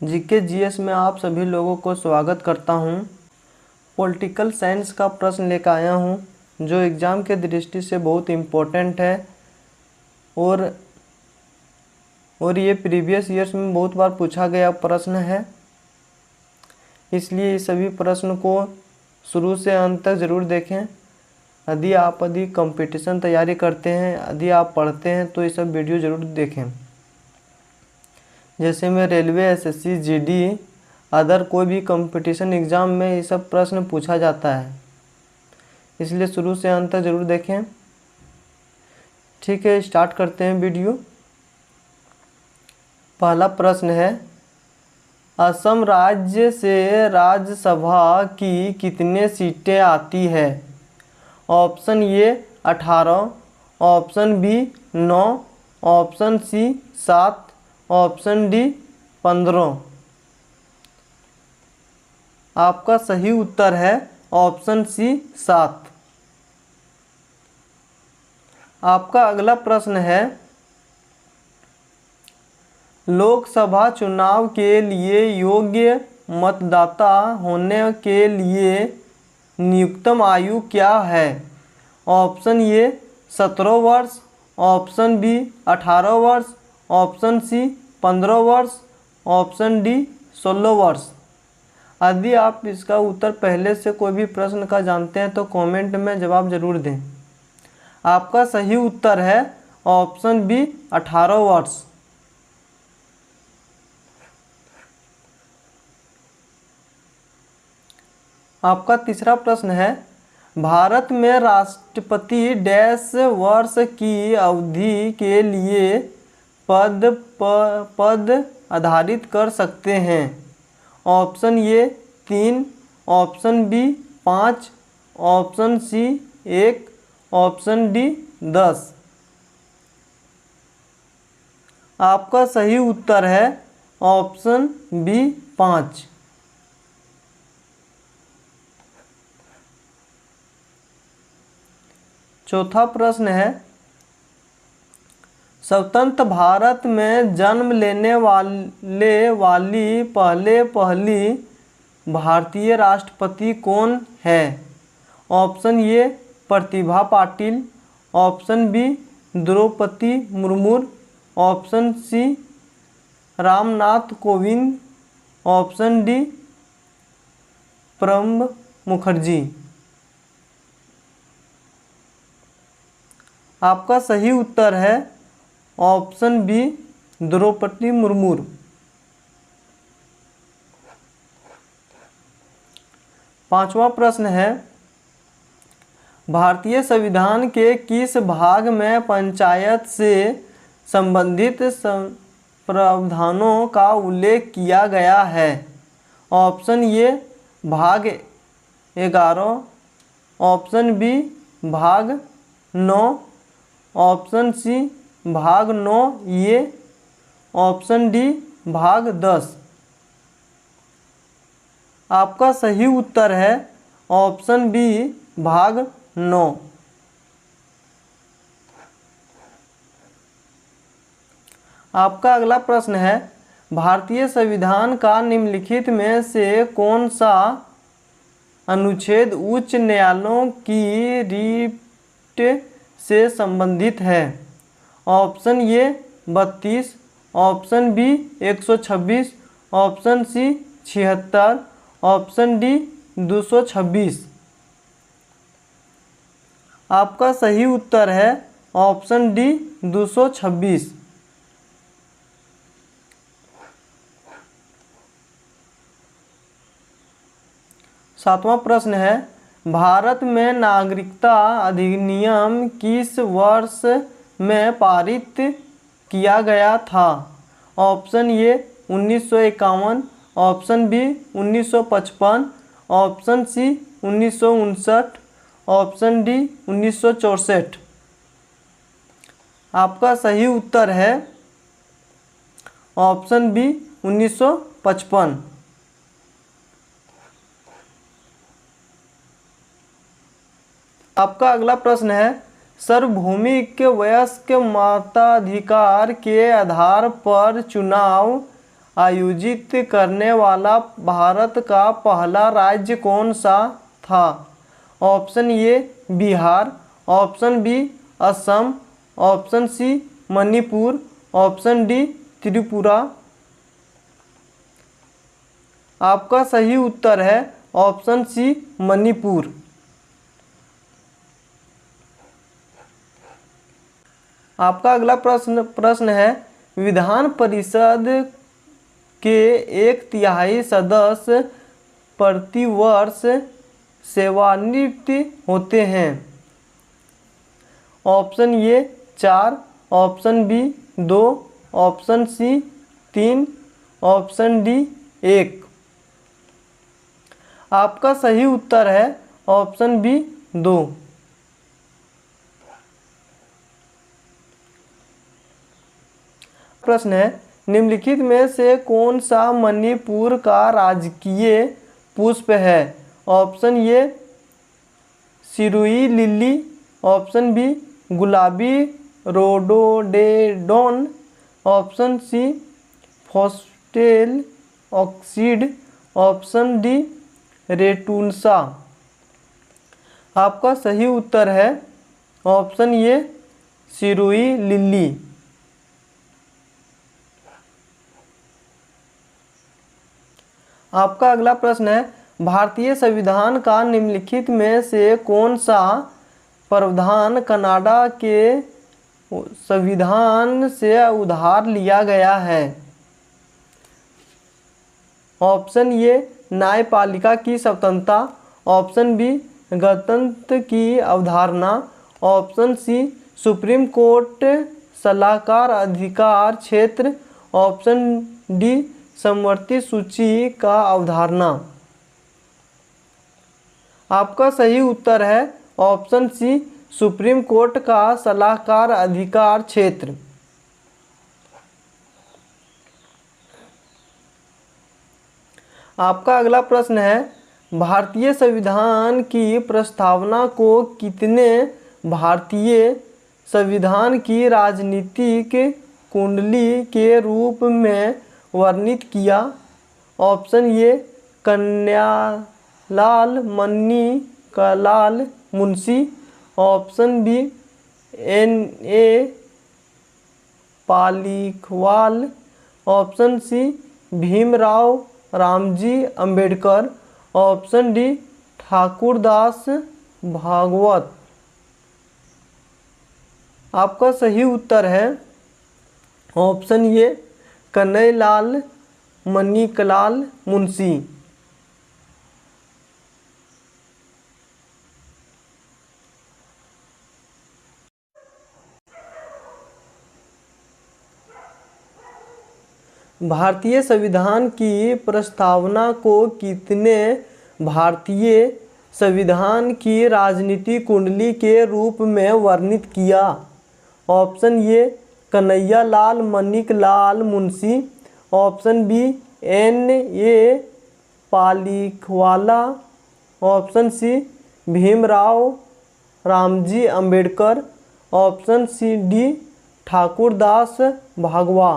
GK GS में आप सभी लोगों को स्वागत करता हूं। पॉलिटिकल साइंस का प्रश्न लेकर आया हूं जो एग्ज़ाम के दृष्टि से बहुत इम्पोर्टेंट है और ये प्रीवियस ईयर्स में बहुत बार पूछा गया प्रश्न है। इसलिए इस सभी प्रश्न को शुरू से अंत तक ज़रूर देखें। यदि कंपटीशन तैयारी करते हैं, यदि आप पढ़ते हैं तो ये सब वीडियो ज़रूर देखें। जैसे में रेलवे, एसएससी, जीडी, अदर कोई भी कंपटीशन एग्ज़ाम में ये सब प्रश्न पूछा जाता है, इसलिए शुरू से अंत तक ज़रूर देखें। ठीक है, स्टार्ट करते हैं वीडियो। पहला प्रश्न है, असम राज्य से राज्यसभा की कितने सीटें आती है? Option A 18, option B 9, option C 7, option D 15। आपका सही उत्तर है ऑप्शन सी 7। आपका अगला प्रश्न है, लोकसभा चुनाव के लिए योग्य मतदाता होने के लिए न्यूनतम आयु क्या है? ऑप्शन ए 17 वर्ष, ऑप्शन बी 18 वर्ष, ऑप्शन सी 15 वर्ष, ऑप्शन डी 16 वर्ष। यदि आप इसका उत्तर पहले से कोई भी प्रश्न का जानते हैं तो कमेंट में जवाब जरूर दें। आपका सही उत्तर है ऑप्शन बी 18 वर्ष। आपका तीसरा प्रश्न है, भारत में राष्ट्रपति डैश वर्ष की अवधि के लिए पद आधारित कर सकते हैं? Option A 3, option B 5, option C 1, option D 10। आपका सही उत्तर है ऑप्शन बी 5। चौथा प्रश्न है, स्वतंत्र भारत में जन्म लेने वाली पहली भारतीय राष्ट्रपति कौन है? Option A Pratibha Patil, option B Draupadi Murmu, option C Ramnath Kovind, option D Pranab Mukherjee. आपका सही उत्तर है ऑप्शन बी द्रौपदी मुर्मू। पांचवा प्रश्न है, भारतीय संविधान के किस भाग में पंचायत से संबंधित प्रावधानों का उल्लेख किया गया है? ऑप्शन ए भाग 11, ऑप्शन बी भाग 9, ऑप्शन सी भाग 9 ये, ऑप्शन डी भाग 10। आपका सही उत्तर है ऑप्शन बी भाग 9। आपका अगला प्रश्न है, भारतीय संविधान का निम्नलिखित में से कौन सा अनुच्छेद उच्च न्यायालयों की रिट से संबंधित है? Option A 32, option B 126, option C 76, option D 226। आपका सही उत्तर है ऑप्शन डी 226। सातवां प्रश्न है, भारत में नागरिकता अधिनियम किस वर्ष में पारित किया गया था? Option A 1951, option B 1955, option C 1959, option D 1964। आपका सही उत्तर है ऑप्शन बी 1955। आपका अगला प्रश्न है, सार्वभौमिक वयस्क मताधिकार के आधार पर चुनाव आयोजित करने वाला भारत का पहला राज्य कौन सा था? Option A Bihar, option B Assam, option C Manipur, option D Tripura. आपका सही उत्तर है ऑप्शन सी मणिपुर। आपका अगला प्रश्न है, विधान परिषद के 1/3 सदस्य प्रतिवर्ष सेवानिवृत्त होते हैं। Option A 4, option B 2, option C 3, option D 1। आपका सही उत्तर है ऑप्शन बी 2। प्रश्न है, निम्नलिखित में से कौन सा मणिपुर का राजकीय पुष्प है? Option A Shirui lily, option B गुलाबी rhododendron, option C foxtail orchid, option D रेटुनसा। आपका सही उत्तर है ऑप्शन ए सिरुई लिली। आपका अगला प्रश्न है, भारतीय संविधान का निम्नलिखित में से कौन सा प्रावधान कनाडा के संविधान से उधार लिया गया है? ऑप्शन ए न्यायपालिका की स्वतंत्रता, ऑप्शन बी गणतंत्र की अवधारणा, ऑप्शन सी सुप्रीम कोर्ट सलाहकार अधिकार क्षेत्र, ऑप्शन डी समवर्ती सूची का अवधारणा। आपका सही उत्तर है ऑप्शन सी सुप्रीम कोर्ट का सलाहकार अधिकार क्षेत्र। आपका अगला प्रश्न है, भारतीय संविधान की प्रस्तावना को कितने भारतीय संविधान की राजनीतिक कुंडली के रूप में वर्णित किया? Option A Kanhaiyalal Maneklal Munshi, option B N.A. Palkhivala, option C Bhimrao Ramji Ambedkar, option D Thakurdas Bhagwat. आपका सही उत्तर है ऑप्शन ए कन्हैयालाल मणिकलाल मुंशी। भारतीय संविधान की प्रस्तावना को कितने भारतीय संविधान की राजनीतिक कुंडली के रूप में वर्णित किया? Option A Kanhaiyalal Maneklal Munshi, option B N.A. Palkhivala, option C Bhimrao Ramji Ambedkar, option C D Thakurdas Bhargava.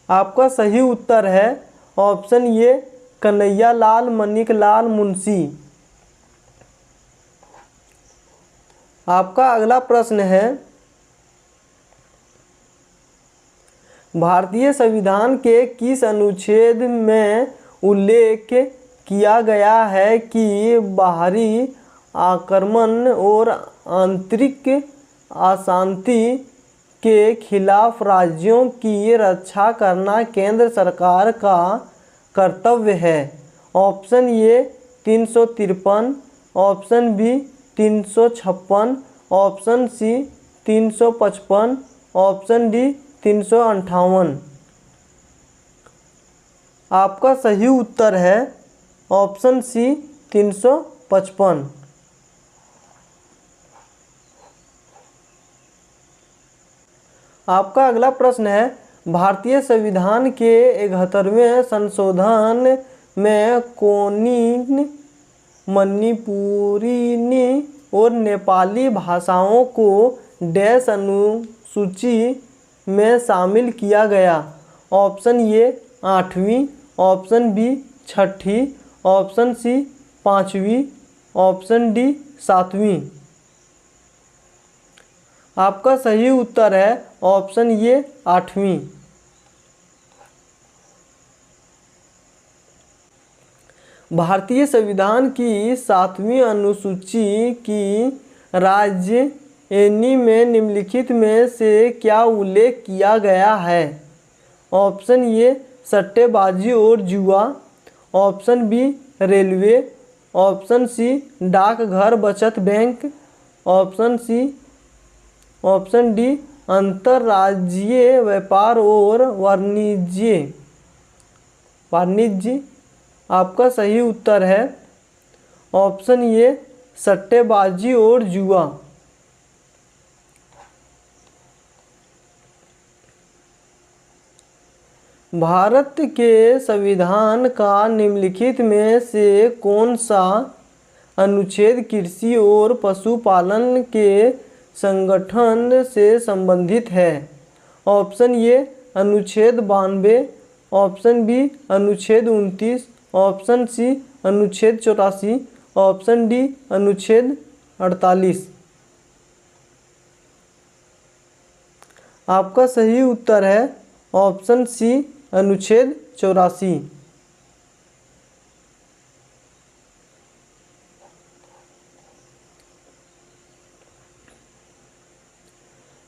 आपका सही उत्तर है ऑप्शन ए कन्हैयालाल मणिकलाल मुंशी। आपका अगला प्रश्न है, भारतीय संविधान के किस अनुच्छेद में उल्लेख किया गया है कि बाहरी आक्रमण और आंतरिक अशांति के खिलाफ राज्यों की रक्षा करना केंद्र सरकार का कर्तव्य है? Option A 353, option B 356, option C 355, option D 358। आपका सही उत्तर है ऑप्शन सी 355। आपका अगला प्रश्न है, भारतीय संविधान के 71वें संशोधन में कोनिन, मणिपुरी और नेपाली भाषाओं को डैश अनुसूची में शामिल किया गया? ऑप्शन ए 8वीं, ऑप्शन बी 6ठी, ऑप्शन सी 5वीं, ऑप्शन डी 7वीं। आपका सही उत्तर है ऑप्शन ए 8वीं। भारतीय संविधान की 7वीं अनुसूची की राज्य एनी में निम्नलिखित में से क्या उल्लेख किया गया है? ऑप्शन ए सट्टेबाजी और जुआ, option B railway, option C डाकघर बचत बैंक, ऑप्शन डी अंतर्राज्यीय व्यापार और वाणिज्य। आपका सही उत्तर है ऑप्शन ए सट्टेबाजी और जुआ। भारत के संविधान का निम्नलिखित में से कौन सा अनुच्छेद कृषि और पशुपालन के संगठन से संबंधित है? ऑप्शन ए अनुच्छेद 92, ऑप्शन बी अनुच्छेद 29, ऑप्शन सी अनुच्छेद 84, ऑप्शन डी अनुच्छेद 48। आपका सही उत्तर है ऑप्शन सी अनुच्छेद 84।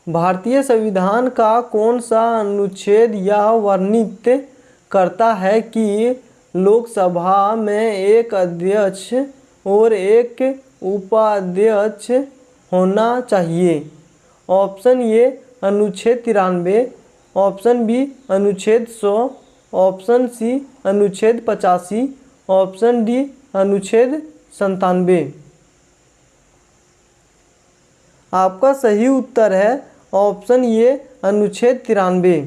भारतीय संविधान का कौन सा अनुच्छेद यह वर्णित करता है कि लोकसभा में एक अध्यक्ष और एक उपाध्यक्ष होना चाहिए? ऑप्शन ए अनुच्छेद 93, ऑप्शन बी अनुच्छेद 100, ऑप्शन सी अनुच्छेद 85, ऑप्शन डी अनुच्छेद 97। आपका सही उत्तर है ऑप्शन ए अनुच्छेद 93।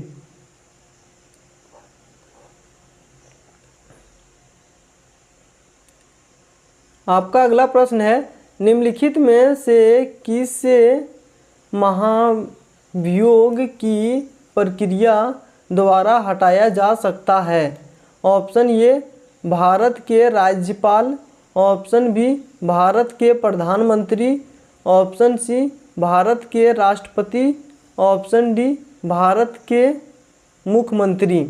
आपका अगला प्रश्न है निम्नलिखित में से किस महाभियोग की प्रक्रिया द्वारा हटाया जा सकता है? ऑप्शन ए भारत के राज्यपाल, ऑप्शन बी भारत के प्रधानमंत्री, ऑप्शन सी भारत के राष्ट्रपति, ऑप्शन डी भारत के मुख्यमंत्री।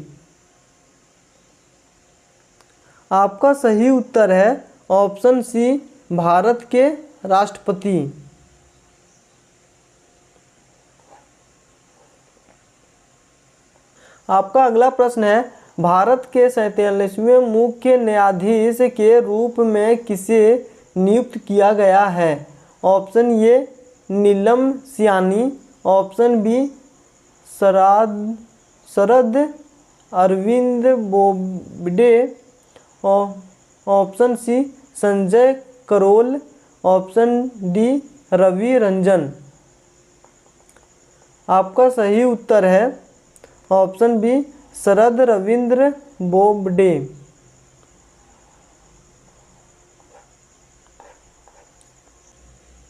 आपका सही उत्तर है ऑप्शन सी भारत के राष्ट्रपति। आपका अगला प्रश्न है भारत के 47वें मुख्य न्यायाधीश के रूप में किसे नियुक्त किया गया है? Option A Neelam Siyani, option B Sharad Arvind Bobde, option C Sanjay Karol, option D Ravi Ranjan. आपका सही उत्तर है ऑप्शन बी शरद रविंद्र बोबडे।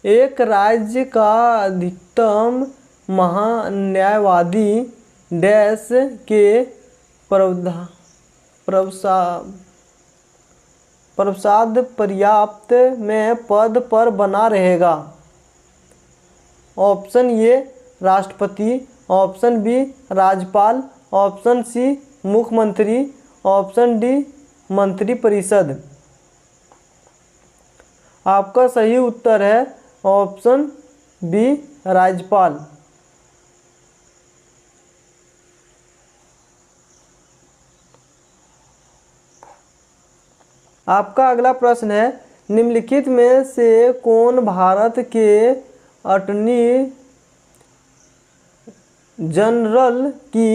एक राज्य का अधिकतम महान्यायवादी डैश के प्रवसाद पर्याप्त में पद पर बना रहेगा? ऑप्शन ए राष्ट्रपति, ऑप्शन बी राज्यपाल, ऑप्शन सी मुख्यमंत्री, ऑप्शन डी मंत्रिपरिषद। आपका सही उत्तर है ऑप्शन बी राज्यपाल। आपका अगला प्रश्न है निम्नलिखित में से कौन भारत के अटॉर्नी जनरल की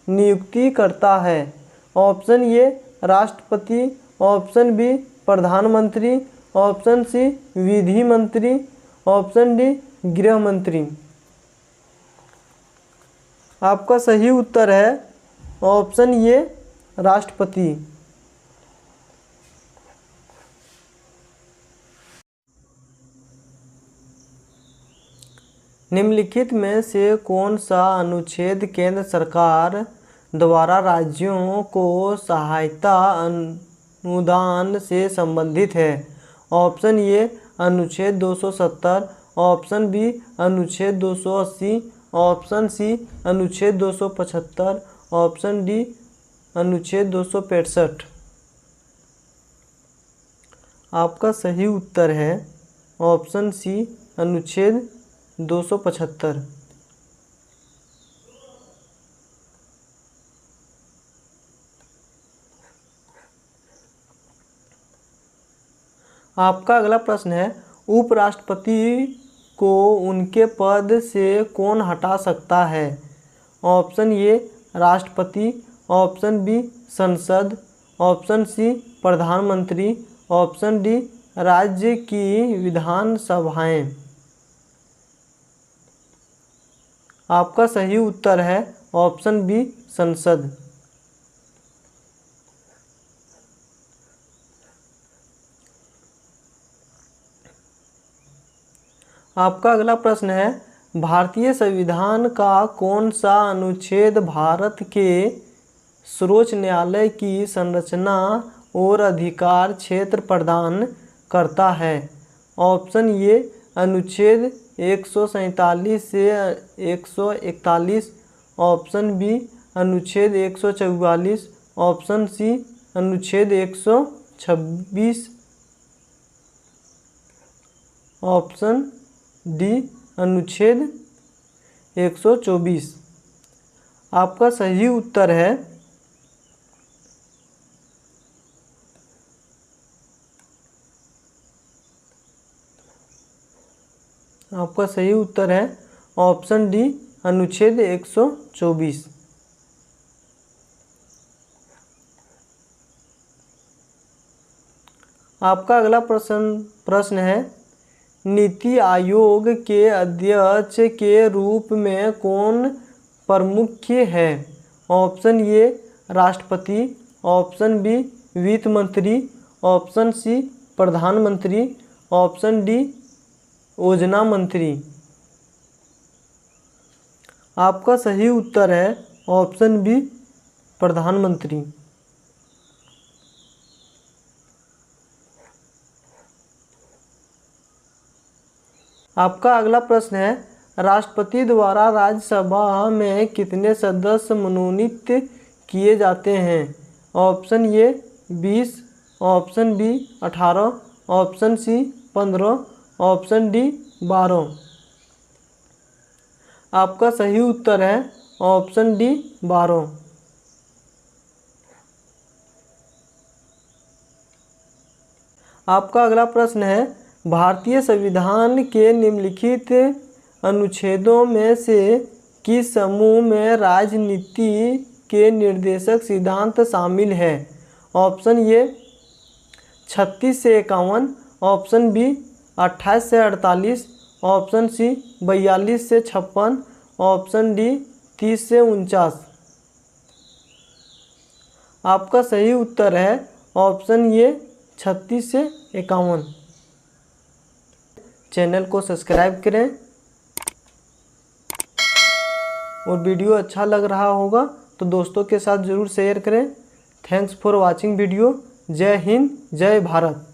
नियुक्ति करता है? ऑप्शन ए राष्ट्रपति, ऑप्शन बी प्रधानमंत्री, ऑप्शन सी विधि मंत्री, ऑप्शन डी गृह मंत्री। आपका सही उत्तर है ऑप्शन ए राष्ट्रपति। निम्नलिखित में से कौन सा अनुच्छेद केंद्र सरकार द्वारा राज्यों को सहायता अनुदान से संबंधित है? ऑप्शन ए अनुच्छेद 270, ऑप्शन बी अनुच्छेद 280, ऑप्शन सी अनुच्छेद 275, ऑप्शन डी अनुच्छेद 265। आपका सही उत्तर है ऑप्शन सी अनुच्छेद 275। आपका अगला प्रश्न है, उपराष्ट्रपति को उनके पद से कौन हटा सकता है? ऑप्शन ए राष्ट्रपति, ऑप्शन बी संसद, ऑप्शन सी प्रधानमंत्री, ऑप्शन डी राज्य की विधानसभाएं। आपका सही उत्तर है ऑप्शन बी संसद। आपका अगला प्रश्न है, भारतीय संविधान का कौन सा अनुच्छेद भारत के सर्वोच्च न्यायालय की संरचना और अधिकार क्षेत्र प्रदान करता है? ऑप्शन ए अनुच्छेद 147 से 141, ऑप्शन बी अनुच्छेद 144, ऑप्शन सी अनुच्छेद 126, ऑप्शन डी अनुच्छेद 124। आपका सही उत्तर है ऑप्शन डी अनुच्छेद 124। आपका अगला प्रश्न है, नीति आयोग के अध्यक्ष के रूप में कौन प्रमुख है? ऑप्शन ए राष्ट्रपति, ऑप्शन बी वित्त मंत्री, ऑप्शन सी प्रधानमंत्री, ऑप्शन डी योजना मंत्री। आपका सही उत्तर है ऑप्शन बी प्रधानमंत्री। आपका अगला प्रश्न है, राष्ट्रपति द्वारा राज्यसभा में कितने सदस्य मनोनीत किए जाते हैं? Option A 20, option B 18, option C 15, option D 12। आपका सही उत्तर है ऑप्शन डी 12। आपका अगला प्रश्न है, भारतीय संविधान के निम्नलिखित अनुच्छेदों में से किस समूह में राजनीति के निर्देशक सिद्धांत शामिल है? ऑप्शन ए 36 से 51, ऑप्शन बी 28 से 48, ऑप्शन सी 42 से 56, ऑप्शन डी 30 से 49। आपका सही उत्तर है ऑप्शन ए 36 से 51। चैनल को सब्सक्राइब करें और वीडियो अच्छा लग रहा होगा तो दोस्तों के साथ ज़रूर शेयर करें। Thanks for watching video. जय हिंद, जय भारत।